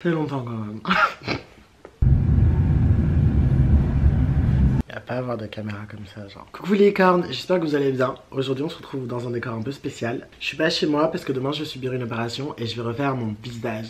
Ça fait longtemps quand même. Il n'y a pas à avoir de caméra comme ça, genre. Coucou les cornes, j'espère que vous allez bien. Aujourd'hui on se retrouve dans un décor un peu spécial. Je suis pas chez moi parce que demain je vais subir une opération et je vais refaire mon visage.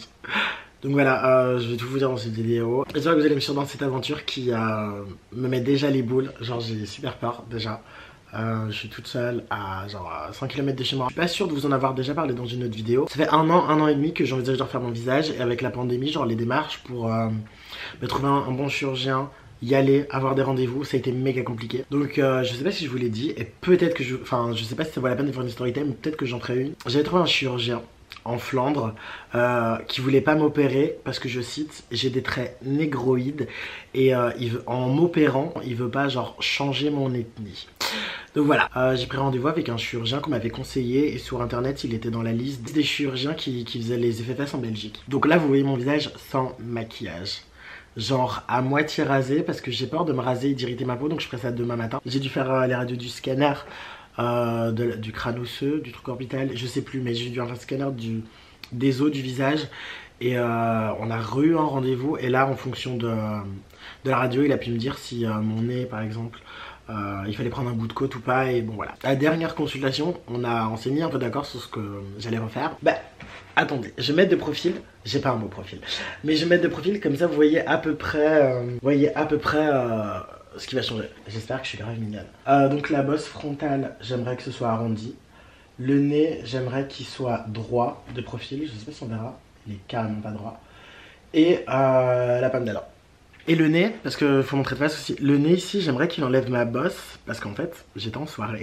Donc voilà, je vais tout vous dire dans cette vidéo. J'espère que vous allez me suivre dans cette aventure qui me met déjà les boules. Genre j'ai super peur déjà. Je suis toute seule à genre 100 km de chez moi. Je suis pas sûre de vous en avoir déjà parlé dans une autre vidéo. Ça fait un an et demi que j'envisage de refaire mon visage. Et avec la pandémie, genre les démarches pour me trouver un bon chirurgien, y aller, avoir des rendez-vous, ça a été méga compliqué. Donc je sais pas si je vous l'ai dit. Et peut-être que je sais pas si ça vaut la peine de faire une story time, mais peut-être que j'en ferai une. J'avais trouvé un chirurgien en Flandre qui voulait pas m'opérer parce que, je cite, j'ai des traits négroïdes et en m'opérant il veut pas genre changer mon ethnie. Donc voilà, j'ai pris rendez-vous avec un chirurgien qu'on m'avait conseillé et sur internet il était dans la liste des chirurgiens qui faisaient les effets faces en Belgique. Donc là vous voyez mon visage sans maquillage, genre à moitié rasé parce que j'ai peur de me raser et d'irriter ma peau, donc je ferai ça demain matin. J'ai dû faire les radios du scanner du crâne osseux, du truc orbital, je sais plus, mais j'ai dû faire un scanner des os du visage. Et on a eu un rendez-vous et là en fonction de la radio il a pu me dire si mon nez par exemple il fallait prendre un bout de côte ou pas. Et bon voilà, à la dernière consultation on s'est mis un peu d'accord sur ce que j'allais refaire. Bah attendez, je vais mettre de profil, j'ai pas un beau profil, mais je vais mettre de profil comme ça vous voyez à peu près ce qui va changer. J'espère que je suis grave mignonne. Donc la bosse frontale j'aimerais que ce soit arrondi. Le nez j'aimerais qu'il soit droit de profil, je sais pas si on verra, il est carrément pas droit. Et la pomme d'Adam. Et le nez, parce que faut montrer de face aussi. Le nez ici, j'aimerais qu'il enlève ma bosse. Parce qu'en fait, j'étais en soirée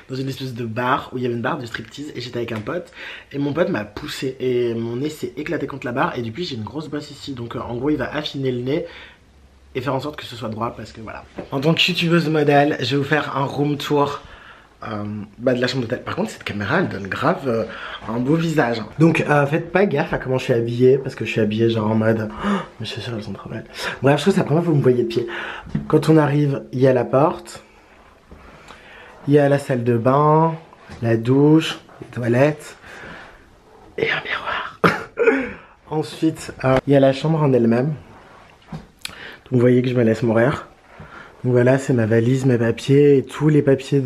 dans une espèce de bar où il y avait une barre de striptease. Et j'étais avec un pote. Et mon pote m'a poussé. Et mon nez s'est éclaté contre la barre. Et depuis, j'ai une grosse bosse ici. Donc en gros, il va affiner le nez et faire en sorte que ce soit droit. Parce que voilà. En tant que youtubeuse modèle, je vais vous faire un room tour de la chambre d'hôtel. Par contre cette caméra elle donne grave un beau visage hein. Donc faites pas gaffe à comment je suis habillée, parce que je suis habillée genre en mode mes chaussures elles sont trop belles. Bref, je trouve que c'est la première fois que vous me voyez de pied. Quand on arrive, il y a la porte, il y a la salle de bain, la douche, les toilettes et un miroir. Ensuite il y a la chambre en elle-même. Donc vous voyez que je me laisse mourir. Donc voilà, c'est ma valise, mes papiers et tous les papiers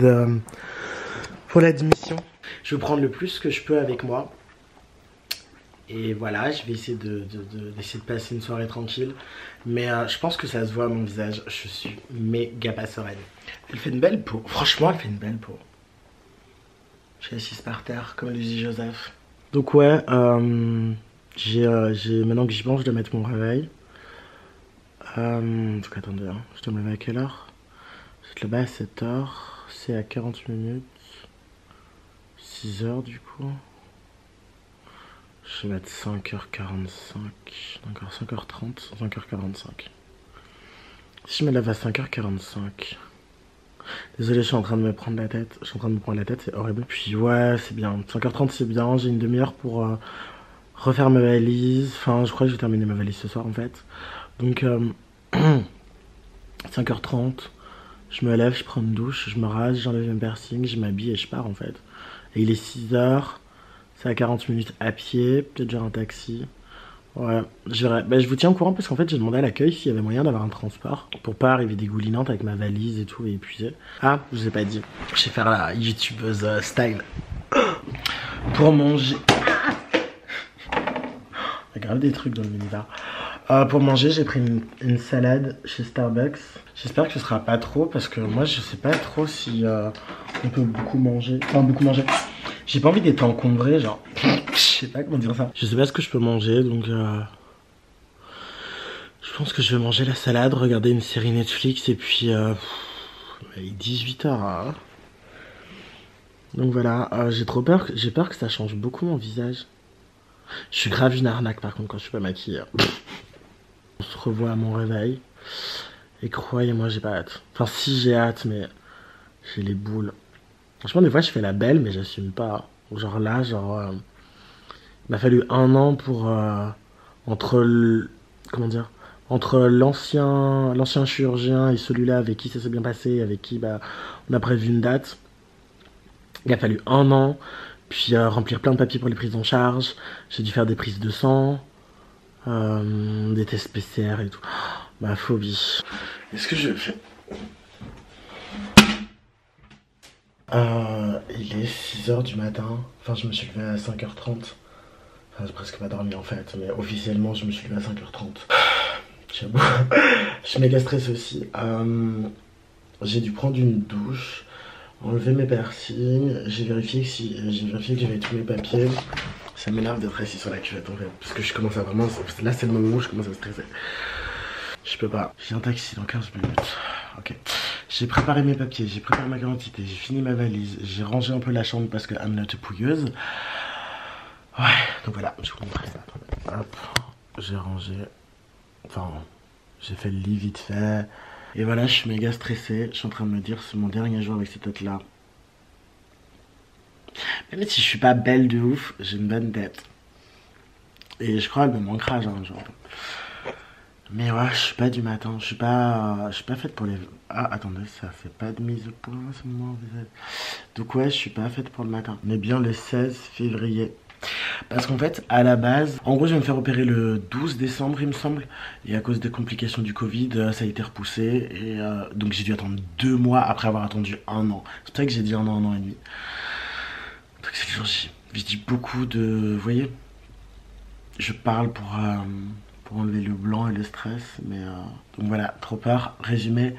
pour l'admission. Je vais prendre le plus que je peux avec moi. Et voilà, je vais essayer d'essayer de passer une soirée tranquille. Mais je pense que ça se voit à mon visage. Je suis méga pas sereine. Elle fait une belle peau. Franchement, elle fait une belle peau. Je suis assise par terre, comme le dit Joseph. Donc ouais, maintenant que j'y pense, je dois mettre mon réveil. Donc attendez, hein. Je dois me lever à quelle heure? Je vais lever à 7h, c'est à 40 minutes, 6h du coup. Je vais mettre 5h45, encore 5h30, 5h45. Si je me lève à 5h45, désolé, je suis en train de me prendre la tête, c'est horrible. Puis ouais, c'est bien, 5h30 c'est bien, j'ai une demi-heure pour refaire ma valise. Enfin, je crois que je vais terminer ma valise ce soir en fait. Donc 5h30, je me lève, je prends une douche, je me rase, j'enlève mon piercing, je m'habille et je pars en fait. Et il est 6h, c'est à 40 minutes à pied, peut-être genre un taxi. Ouais, je verrai. Bah, je vous tiens au courant parce qu'en fait j'ai demandé à l'accueil s'il y avait moyen d'avoir un transport pour pas arriver dégoulinante avec ma valise et tout et épuisée. Ah, je vous ai pas dit, je vais faire la youtubeuse style. Pour manger. Il y a grave des trucs dans le minibar. Pour manger, j'ai pris une salade chez Starbucks. J'espère que ce sera pas trop parce que moi je sais pas trop si on peut beaucoup manger. Enfin, beaucoup manger. J'ai pas envie d'être encombré, genre. Je sais pas comment dire ça. Je sais pas ce que je peux manger donc. Je pense que je vais manger la salade, regarder une série Netflix et puis. Il est 18h. Hein. Donc voilà, j'ai trop peur. J'ai peur que ça change beaucoup mon visage. Je suis grave une arnaque par contre quand je suis pas maquillée. On se revoit à mon réveil. Et croyez-moi, j'ai pas hâte. Enfin, si j'ai hâte, mais j'ai les boules. Franchement, des fois, je fais la belle, mais j'assume pas. Genre là, il m'a fallu un an pour comment dire, entre l'ancien chirurgien et celui-là avec qui ça s'est bien passé, avec qui on a prévu une date. Il a fallu un an, puis remplir plein de papiers pour les prises en charge. J'ai dû faire des prises de sang. Des tests PCR et tout. Ma phobie. Est-ce que je fais... il est 6h du matin. Enfin, je me suis levé à 5h30. Enfin, j'ai presque pas dormi en fait. Mais officiellement, je me suis levé à 5h30. Je suis méga stressée aussi. J'ai dû prendre une douche, enlever mes piercings. J'ai vérifié que j'avais tous mes papiers. Ça m'énerve d'être assis sur la cuvette en fait. Parce que je commence à vraiment... Là, c'est le moment où je commence à stresser. Je peux pas. J'ai un taxi dans 15 minutes. Ok. J'ai préparé mes papiers, j'ai préparé ma carte d'identité, j'ai fini ma valise, j'ai rangé un peu la chambre parce que I'm not a pouilleuse. Ouais, donc voilà, je vous montre ça. Hop, j'ai rangé. Enfin, j'ai fait le lit vite fait. Et voilà, je suis méga stressée. Je suis en train de me dire, c'est mon dernier jour avec cette tête-là. Même si je suis pas belle de ouf, j'ai une bonne tête. Et je crois qu'elle me manquera, genre, un jour. Mais ouais, je suis pas du matin, je suis pas faite pour les... Ah, attendez, ça fait pas de mise au point, c'est mon visage. Donc ouais, je suis pas faite pour le matin. On est bien le 16 février. Parce qu'en fait, à la base, en gros, je vais me faire opérer le 12 décembre, il me semble. Et à cause des complications du Covid, ça a été repoussé. Et donc j'ai dû attendre 2 mois après avoir attendu 1 an. C'est pour ça que j'ai dit 1 an et demi. Donc c'est le jour J. Je dis beaucoup de... Vous voyez, je parle pour enlever le blanc et le stress, mais donc voilà, trop peur. Résumé,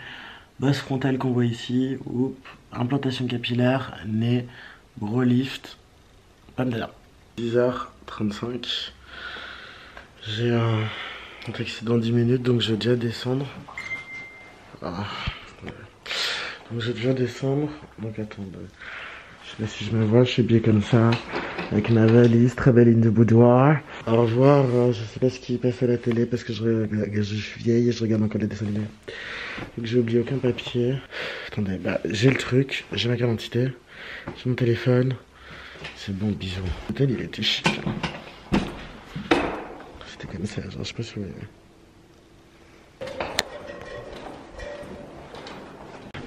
bosse frontale qu'on voit ici, oups, implantation capillaire, nez, gros lift, pas de là. 10h35, j'ai un taxi dans 10 minutes, donc je vais déjà descendre. Donc je vais déjà descendre, donc attendez, je sais pas si je me vois, je suis bien comme ça. Avec ma valise, très belle ligne de boudoir. Au revoir, je sais pas ce qui passe à la télé parce que je suis vieille et je regarde encore les dessins animés. Donc j'ai oublié aucun papier. Attendez, bah j'ai le truc, j'ai ma carte d'identité, j'ai mon téléphone. C'est bon, bisous. L'hôtel il était chic. C'était comme ça, genre je sais pas si vous voyez.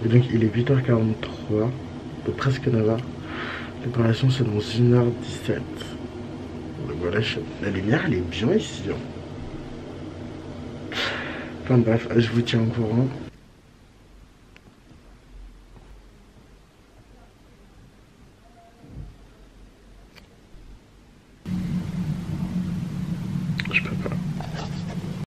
Et donc il est 8h43, donc presque 9h. L'opération c'est dans 1h17. Donc voilà, la lumière elle est bien ici. Enfin bref, je vous tiens au courant.